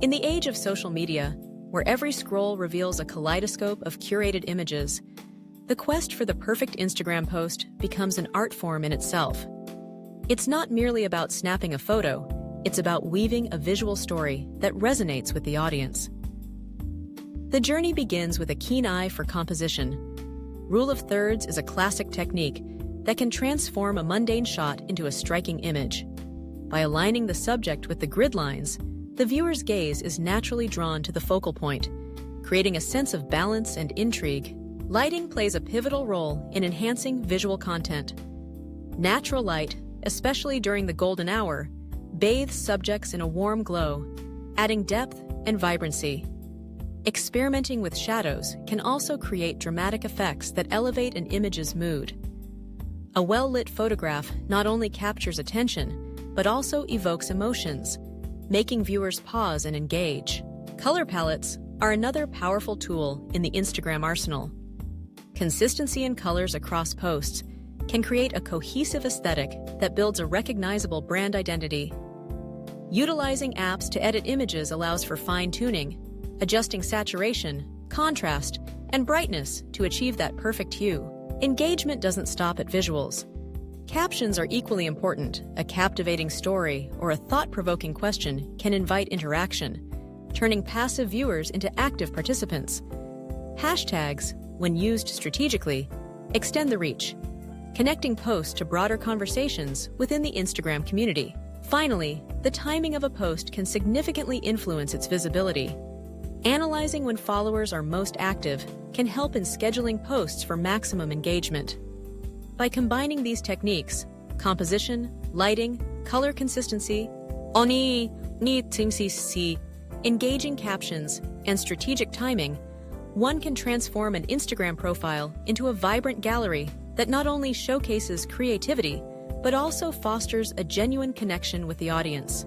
In the age of social media, where every scroll reveals a kaleidoscope of curated images, the quest for the perfect Instagram post becomes an art form in itself. It's not merely about snapping a photo, it's about weaving a visual story that resonates with the audience. The journey begins with a keen eye for composition. Rule of thirds is a classic technique that can transform a mundane shot into a striking image. By aligning the subject with the grid lines, the viewer's gaze is naturally drawn to the focal point, creating a sense of balance and intrigue. Lighting plays a pivotal role in enhancing visual content. Natural light, especially during the golden hour, bathes subjects in a warm glow, adding depth and vibrancy. Experimenting with shadows can also create dramatic effects that elevate an image's mood. A well-lit photograph not only captures attention, but also evokes emotions, making viewers pause and engage. Color palettes are another powerful tool in the Instagram arsenal. Consistency in colors across posts can create a cohesive aesthetic that builds a recognizable brand identity. Utilizing apps to edit images allows for fine-tuning, adjusting saturation, contrast, and brightness to achieve that perfect hue. Engagement doesn't stop at visuals. Captions are equally important. A captivating story or a thought-provoking question can invite interaction, turning passive viewers into active participants. Hashtags, when used strategically, extend the reach, connecting posts to broader conversations within the Instagram community. Finally, the timing of a post can significantly influence its visibility. Analyzing when followers are most active can help in scheduling posts for maximum engagement. By combining these techniques, composition, lighting, color consistency, engaging captions, and strategic timing, one can transform an Instagram profile into a vibrant gallery that not only showcases creativity, but also fosters a genuine connection with the audience.